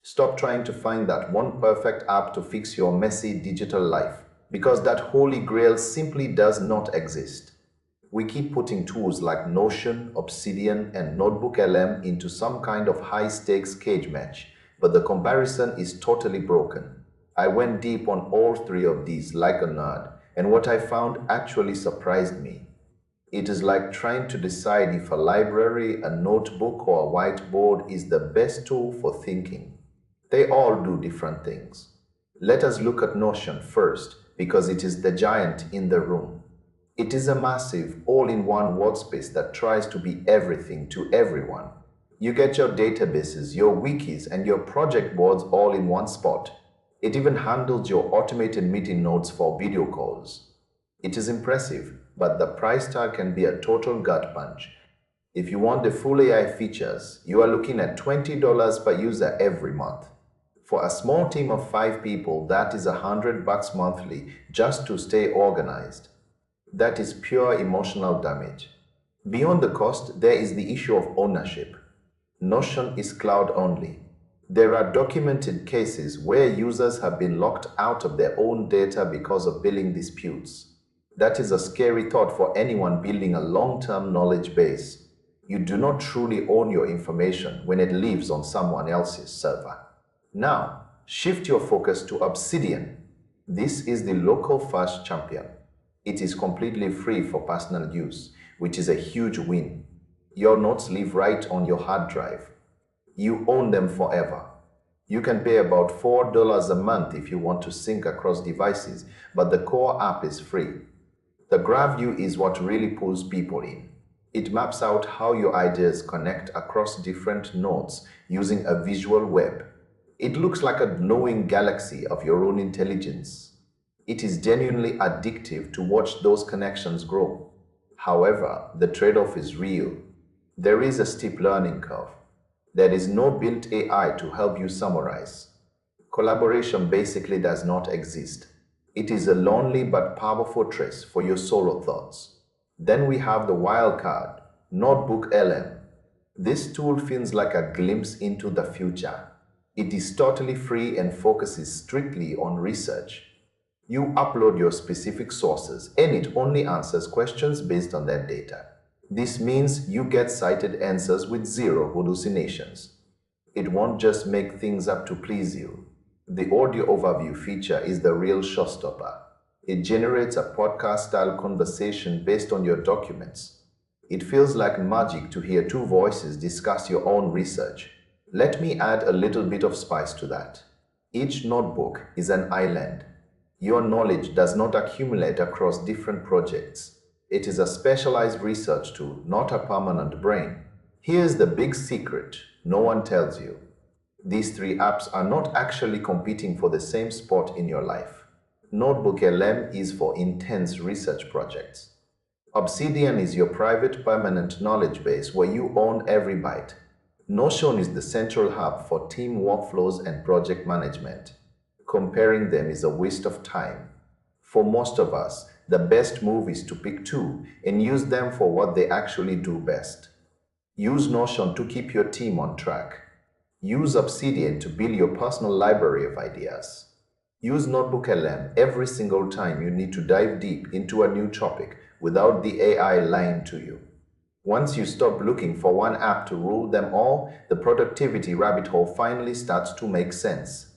Stop trying to find that one perfect app to fix your messy digital life, because that holy grail simply does not exist. We keep putting tools like Notion, Obsidian, and NotebookLM into some kind of high-stakes cage match, but the comparison is totally broken. I went deep on all three of these like a nerd, and what I found actually surprised me. It is like trying to decide if a library, a notebook, or a whiteboard is the best tool for thinking. They all do different things. Let us look at Notion first, because it is the giant in the room. It is a massive, all-in-one workspace that tries to be everything to everyone. You get your databases, your wikis, and your project boards all in one spot. It even handles your automated meeting notes for video calls. It is impressive, but the price tag can be a total gut punch. If you want the full AI features, you are looking at $20 per user every month. For a small team of 5 people, that is $100 monthly just to stay organized. That is pure emotional damage. Beyond the cost, there is the issue of ownership. Notion is cloud only. There are documented cases where users have been locked out of their own data because of billing disputes. That is a scary thought for anyone building a long-term knowledge base. You do not truly own your information when it lives on someone else's server. Now, shift your focus to Obsidian. This is the local first champion. It is completely free for personal use, which is a huge win. Your notes live right on your hard drive. You own them forever. You can pay about $4 a month if you want to sync across devices, but the core app is free. The graph view is what really pulls people in. It maps out how your ideas connect across different nodes using a visual web. It looks like a glowing galaxy of your own intelligence. It is genuinely addictive to watch those connections grow. However, the trade-off is real. There is a steep learning curve. There is no built AI to help you summarize. Collaboration basically does not exist. It is a lonely but powerful fortress for your solo thoughts. Then we have the wild card, NotebookLM. This tool feels like a glimpse into the future. It is totally free and focuses strictly on research. You upload your specific sources and it only answers questions based on that data. This means you get cited answers with zero hallucinations. It won't just make things up to please you. The audio overview feature is the real showstopper. It generates a podcast-style conversation based on your documents. It feels like magic to hear two voices discuss your own research. Let me add a little bit of spice to that. Each notebook is an island. Your knowledge does not accumulate across different projects. It is a specialized research tool, not a permanent brain. Here's the big secret no one tells you. These three apps are not actually competing for the same spot in your life. NotebookLM is for intense research projects. Obsidian is your private permanent knowledge base where you own every byte. Notion is the central hub for team workflows and project management. Comparing them is a waste of time. For most of us, the best move is to pick two and use them for what they actually do best. Use Notion to keep your team on track. Use Obsidian to build your personal library of ideas. Use NotebookLM every single time you need to dive deep into a new topic without the AI lying to you. Once you stop looking for one app to rule them all, the productivity rabbit hole finally starts to make sense.